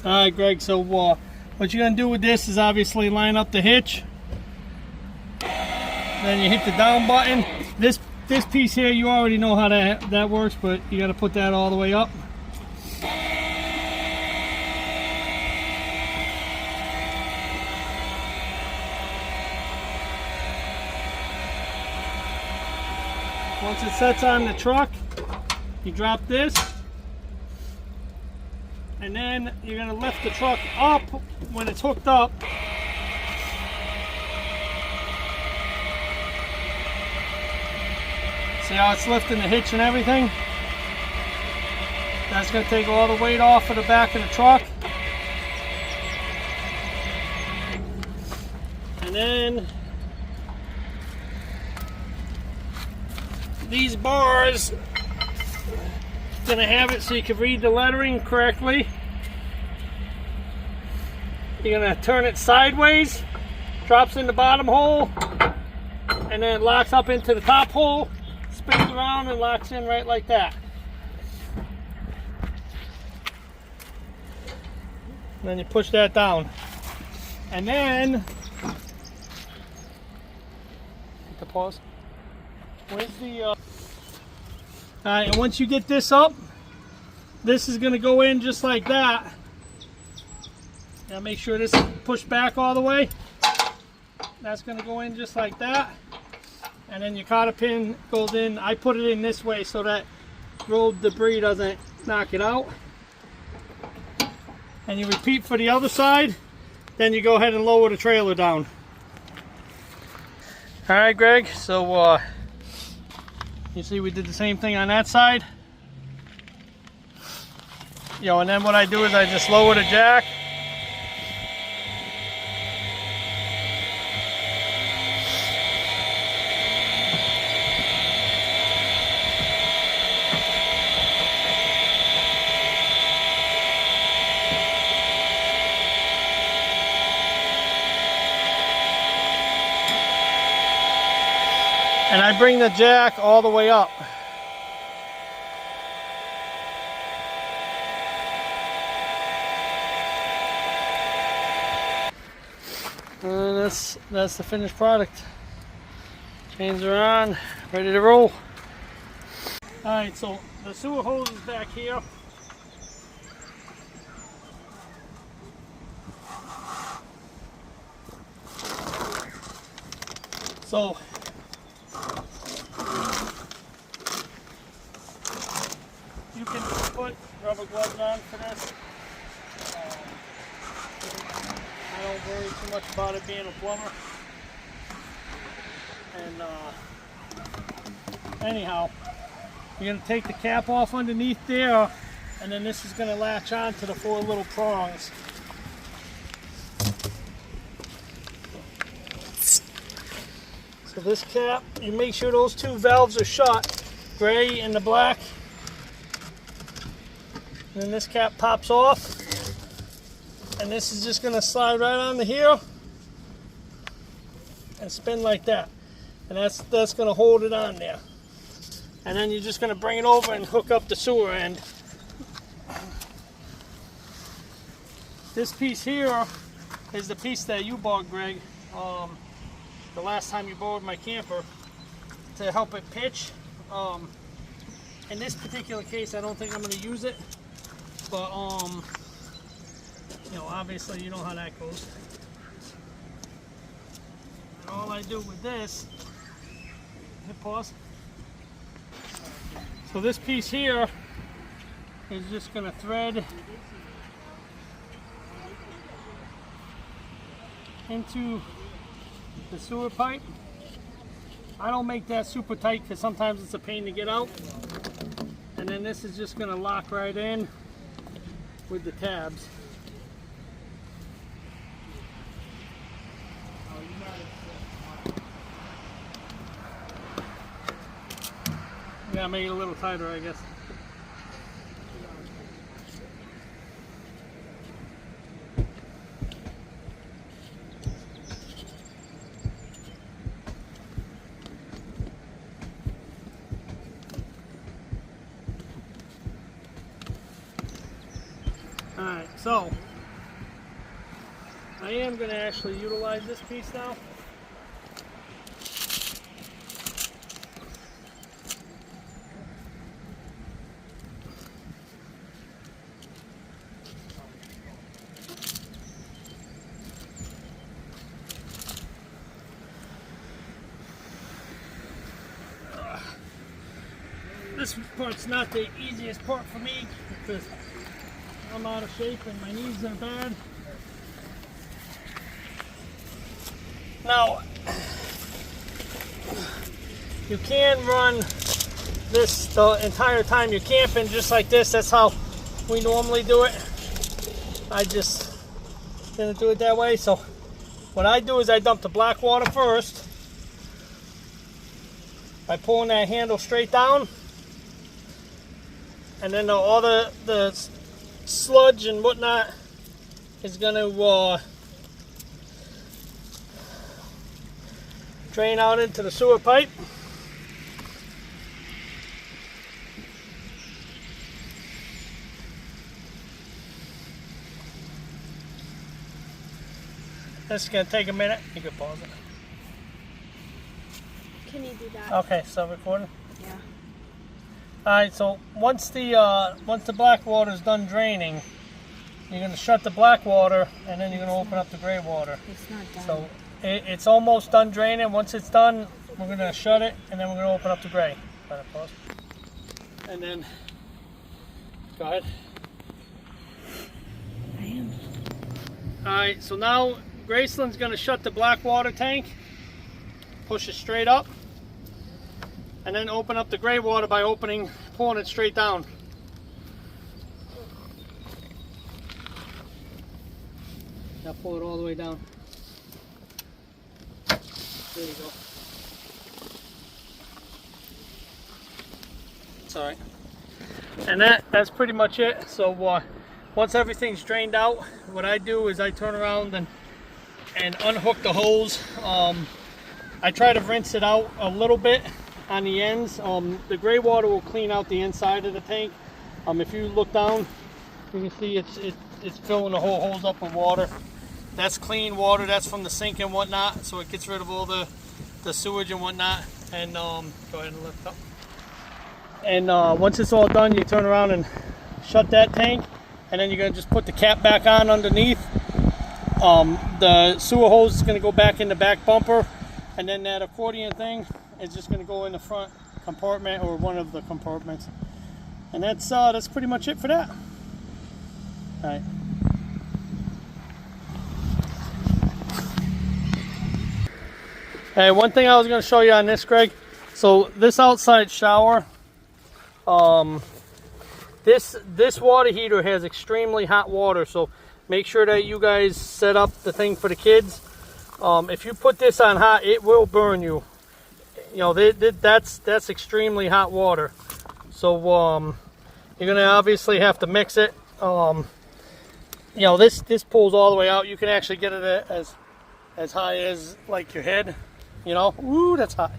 Alright, Greg, so what you're going to do with this is obviously line up the hitch. Then you hit the down button. This piece here, you already know how that works, but you got to put that all the way up. Once it sets on the truck, you drop this, and then you're going to lift the truck up when it's hooked up. See how it's lifting the hitch and everything? That's going to take all the weight off of the back of the truck. And then these bars, going to have it so you can read the lettering correctly. You're going to turn it sideways, drops in the bottom hole, and then locks up into the top hole, spins around and locks in right like that. And then you push that down. And then, hit the pause. Where's the, Alright, and once you get this up, this is going to go in just like that. Now make sure this is pushed back all the way. That's going to go in just like that. And then your cotter pin goes in. I put it in this way so that road debris doesn't knock it out. And you repeat for the other side. Then you go ahead and lower the trailer down. Alright, Greg, so you see we did the same thing on that side. And then what I do is I just lower the jack. And I bring the jack all the way up. And that's the finished product. Chains are on, ready to roll. Alright, so the sewer hose is back here. So you can put rubber gloves on for this. I don't worry too much about it being a plumber. And anyhow, you're going to take the cap off underneath there, and then this is going to latch on to the 4 little prongs. So this cap, you make sure those 2 valves are shut, gray and the black. And then this cap pops off, and this is just going to slide right onto here and spin like that. And that's going to hold it on there. And then you're just going to bring it over and hook up the sewer end. This piece here is the piece that you bought, Greg, the last time you borrowed my camper to help it pitch. In this particular case, I don't think I'm going to use it. But, obviously you know how that goes. And all I do with this, hit pause. So this piece here is just going to thread into the sewer pipe. I don't make that super tight because sometimes it's a pain to get out. And then this is just going to lock right in with the tabs. Yeah, make it a little tighter, I guess. Alright, so I am going to actually utilize this piece now. This part's not the easiest part for me because I'm out of shape and my knees are bad. Now, you can run this the entire time you're camping just like this. That's how we normally do it. I just didn't do it that way. So what I do is I dump the black water first by pulling that handle straight down. And then all the sludge and whatnot is going to drain out into the sewer pipe. This is going to take a minute. You can pause it. Can you do that? Okay, so recording. Yeah. Alright, so once the black water is done draining, you're going to shut the black water and then you're going to open up the gray water. It's not done. So it's almost done draining. Once it's done, we're going to shut it and then we're going to open up the gray. Pause. And then, go ahead. I am. Alright, so now Graceland's going to shut the black water tank, push it straight up, and then open up the gray water by pulling it straight down. Now pull it all the way down. There you go. It's alright. And that's pretty much it. So once everything's drained out, what I do is I turn around and unhook the hose. I try to rinse it out a little bit on the ends. The gray water will clean out the inside of the tank. If you look down, you can see it's filling the whole hose up with water. That's clean water. That's from the sink and whatnot. So it gets rid of all the sewage and whatnot. And go ahead and lift up. And once it's all done, you turn around and shut that tank. And then you're gonna just put the cap back on underneath. The sewer hose is gonna go back in the back bumper. And then that accordion thing is just going to go in the front compartment or one of the compartments. And that's pretty much it for that. All right. Hey, one thing I was going to show you on this, Greg. So this outside shower, this water heater has extremely hot water. So make sure that you guys set up the thing for the kids. If you put this on hot, it will burn you. You know, that's extremely hot water. So you're gonna obviously have to mix it. You know, this pulls all the way out. You can actually get it as high as like your head. You know, woo, that's hot.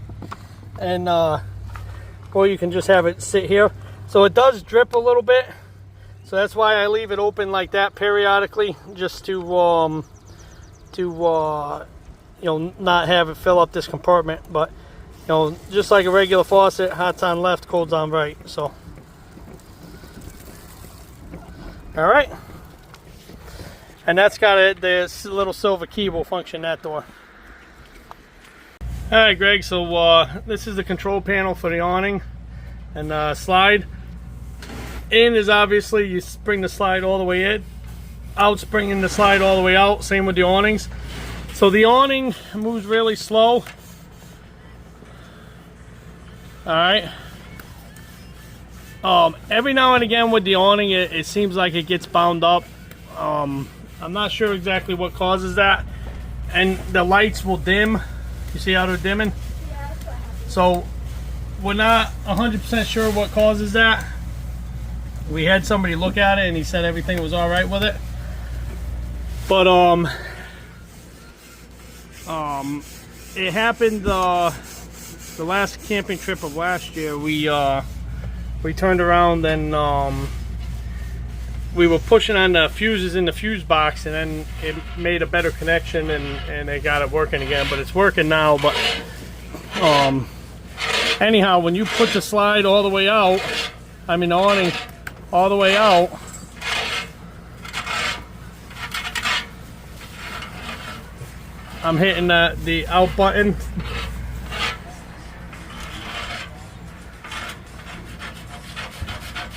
And or you can just have it sit here. So it does drip a little bit. So that's why I leave it open like that periodically, just to you know, not have it fill up this compartment. But you know, just like a regular faucet, hot's on left, cold's on right. So all right, and that's got this little silver key will function that door. All right, Greg, so this is the control panel for the awning and slide. In is obviously you bring the slide all the way in. Out's bringing the slide all the way out. Same with the awnings. So the awning moves really slow. All right. Every now and again with the awning, it seems like it gets bound up. I'm not sure exactly what causes that. And the lights will dim. You see how they're dimming? Yeah, that's what happened. So we're not 100% sure what causes that. We had somebody look at it and he said everything was all right with it. But it happened the last camping trip of last year. We turned around and we were pushing on the fuses in the fuse box, and then it made a better connection, and they got it working again. But it's working now. But anyhow, when you put the slide all the way out, I mean the awning all the way out, I'm hitting the out button.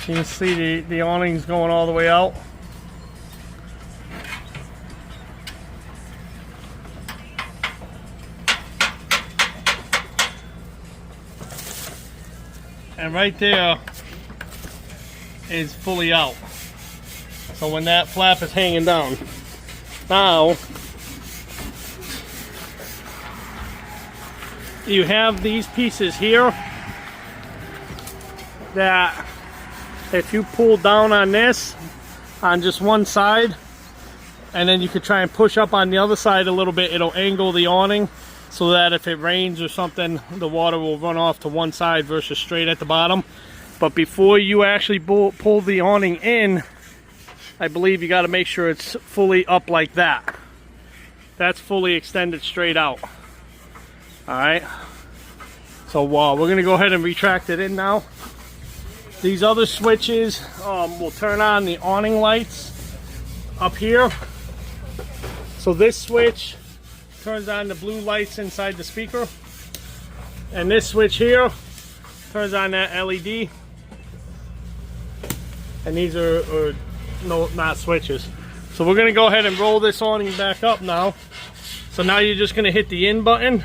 You can see the awning's going all the way out. And right there is fully out. So when that flap is hanging down, now you have these pieces here that if you pull down on this on just one side, and then you could try and push up on the other side a little bit, it'll angle the awning so that if it rains or something, the water will run off to one side versus straight at the bottom. But before you actually pull the awning in, I believe you got to make sure it's fully up like that. That's fully extended straight out. Alright, so we're going to go ahead and retract it in now. These other switches will turn on the awning lights up here. So this switch turns on the blue lights inside the speaker, and this switch here turns on that LED. And these are no, not switches. So we're going to go ahead and roll this awning back up now. So now you're just going to hit the in button,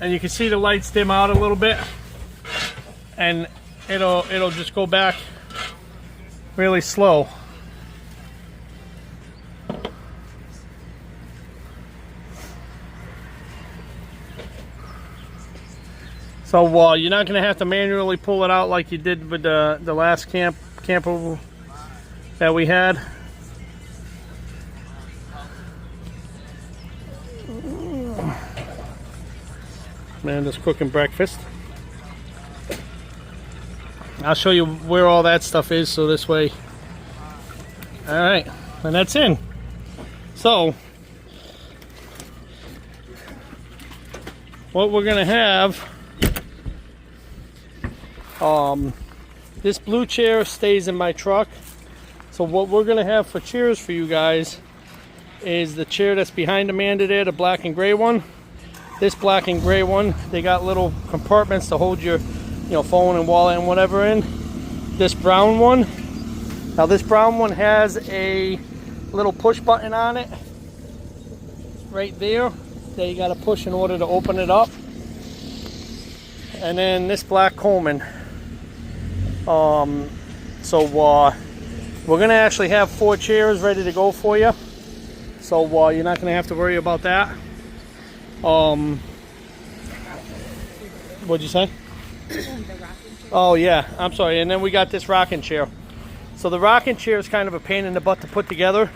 and you can see the lights dim out a little bit, and it'll just go back really slow. So you're not going to have to manually pull it out like you did with the last camper that we had. Amanda's cooking breakfast. I'll show you where all that stuff is, so this way. Alright, and that's in. So what we're gonna have, this blue chair stays in my truck. So what we're gonna have for chairs for you guys is the chair that's behind Amanda there, the black and gray one. This black and gray one, they got little compartments to hold your phone and wallet and whatever in. This brown one, now this brown one has a little push button on it right there that you got to push in order to open it up. And then this black Coleman. So we're gonna actually have 4 chairs ready to go for you, so you're not gonna have to worry about that. What'd you say? Oh yeah, I'm sorry. And then we got this rocking chair. So the rocking chair is kind of a pain in the butt to put together,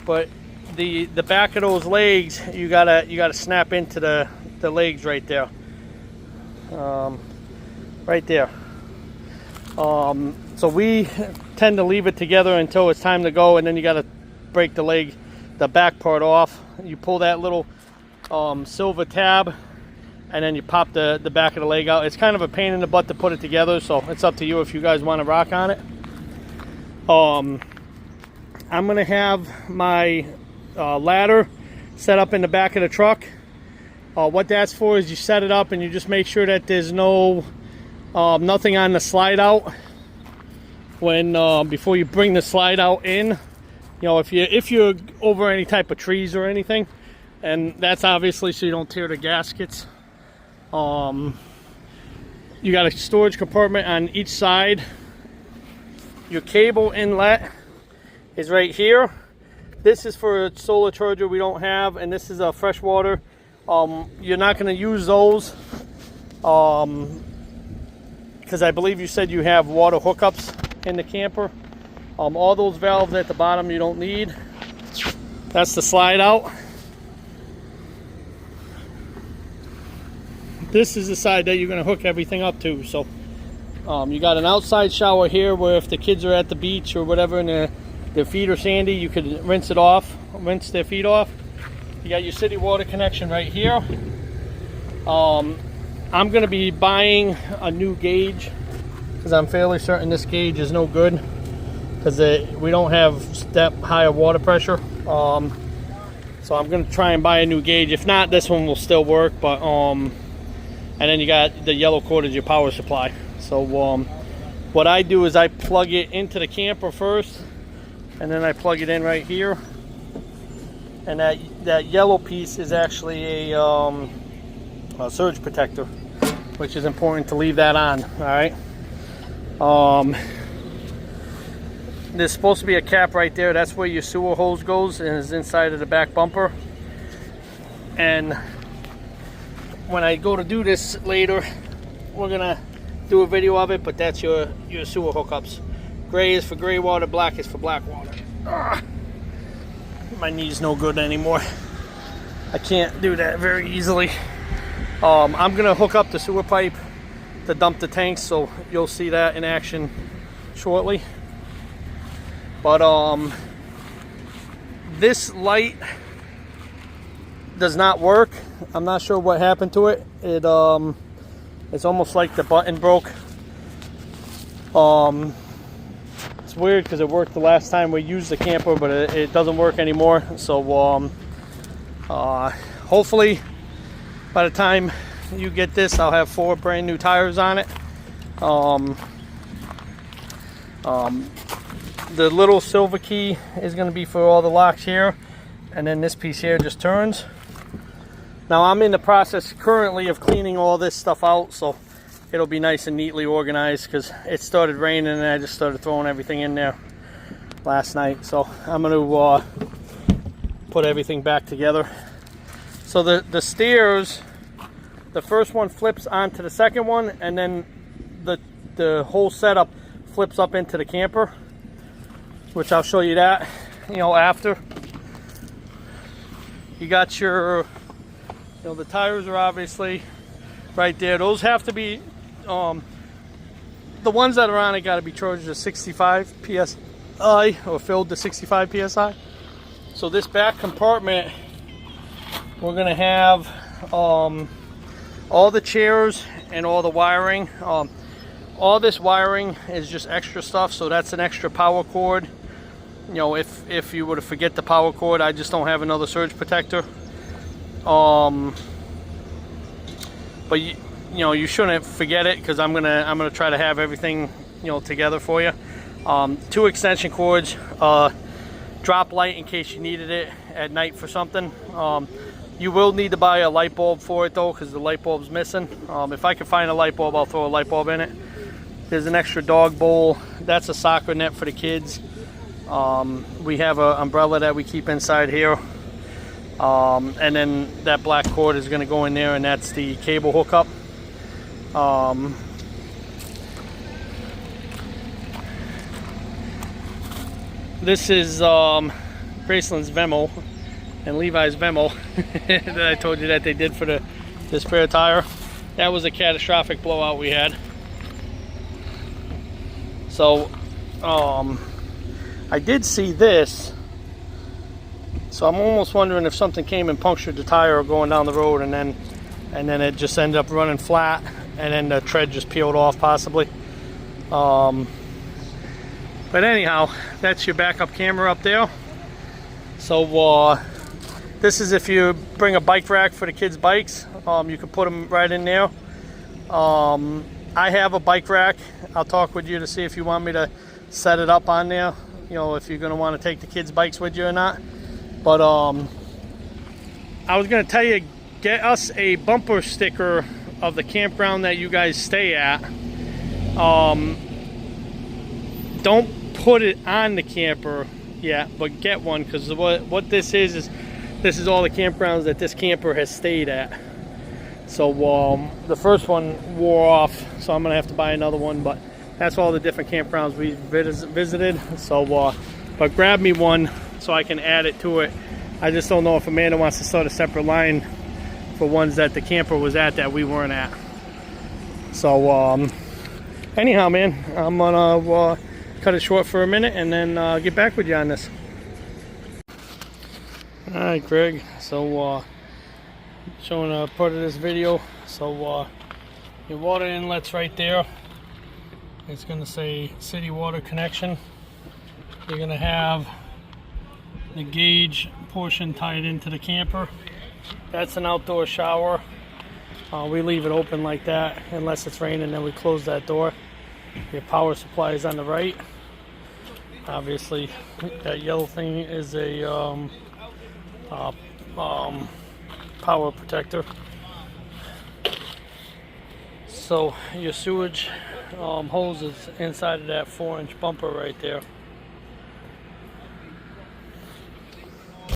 but the back of those legs, you gotta snap into the legs right there. Right there. So we tend to leave it together until it's time to go, and then you gotta break the back part off. You pull that little silver tab, and then you pop the back of the leg out. It's kind of a pain in the butt to put it together, so it's up to you if you guys want to rock on it. I'm gonna have my ladder set up in the back of the truck. What that's for is you set it up and you just make sure that there's no nothing on the slide out when before you bring the slide out in. If you're over any type of trees or anything, and that's obviously so you don't tear the gaskets. You got a storage compartment on each side. Your cable inlet is right here. This is for a solar charger we don't have, and this is a freshwater. You're not going to use those because I believe you said you have water hookups in the camper. All those valves at the bottom you don't need. That's the slide out. This is the side that you're going to hook everything up to. So You got an outside shower here where if the kids are at the beach or whatever and their feet are sandy, you could rinse their feet off. You got your city water connection right here. I'm going to be buying a new gauge because I'm fairly certain this gauge is no good because we don't have that high of water pressure. So I'm going to try and buy a new gauge. If not, this one will still work. But and then you got the yellow cord as your power supply. So what I do is I plug it into the camper first, and then I plug it in right here. And that yellow piece is actually a surge protector, which is important to leave that on. All right. There's supposed to be a cap right there. That's where your sewer hose goes, and is inside of the back bumper. And when I go to do this later, we're gonna do a video of it. But that's your sewer hookups. Gray is for gray water, black is for black water. My knee's no good anymore. I can't do that very easily. I'm gonna hook up the sewer pipe to dump the tanks, so you'll see that in action shortly. But this light does not work. I'm not sure what happened to it. It's almost like the button broke. It's weird because it worked the last time we used the camper, but it doesn't work anymore. So hopefully by the time you get this, I'll have 4 brand new tires on it. The little silver key is going to be for all the locks here, and then this piece here just turns. Now I'm in the process currently of cleaning all this stuff out, so it'll be nice and neatly organized because it started raining and I just started throwing everything in there last night. So I'm going to put everything back together. So the stairs, the first one flips onto the second one, and then the whole setup flips up into the camper, which I'll show you that, after. You got your, the tires are obviously right there. Those have to be, the ones that are on it got to be charged to 65 PSI or filled to 65 PSI. So this back compartment, we're gonna have all the chairs and all the wiring. All this wiring is just extra stuff, so that's an extra power cord. If you were to forget the power cord, I just don't have another surge protector. But you shouldn't forget it because I'm gonna try to have everything together for you. 2 extension cords, drop light in case you needed it at night for something. You will need to buy a light bulb for it though, because the light bulb's missing. If I can find a light bulb, I'll throw a light bulb in it. There's an extra dog bowl. That's a soccer net for the kids. We have an umbrella that we keep inside here. And then that black cord is going to go in there, and that's the cable hookup. This is Graceland's Vemo and Levi's Vemo that I told you that they did for the spare tire. That was a catastrophic blowout we had. So I did see this, so I'm almost wondering if something came and punctured the tire going down the road, and then it just ended up running flat, and then the tread just peeled off possibly. But anyhow, that's your backup camera up there. So this is if you bring a bike rack for the kids' bikes, you can put them right in there. I have a bike rack. I'll talk with you to see if you want me to set it up on there, if you're going to want to take the kids' bikes with you or not. But I was going to tell you, get us a bumper sticker of the campground that you guys stay at. Don't put it on the camper yet, but get one, because what this is this is all the campgrounds that this camper has stayed at. So the first one wore off, so I'm gonna have to buy another one, but that's all the different campgrounds we visited. So but grab me one so I can add it to it. I just don't know if Amanda wants to start a separate line for ones that the camper was at that we weren't at. So anyhow, man, I'm gonna cut it short for a minute and then get back with you on this. All right, Greg. So showing a part of this video. So your water inlet's right there. It's going to say city water connection. You're going to have the gauge portion tied into the camper. That's an outdoor shower. We leave it open like that unless it's raining, then we close that door. Your power supply is on the right. Obviously, that yellow thing is a power protector. So your sewage hose is inside of that 4-inch bumper right there.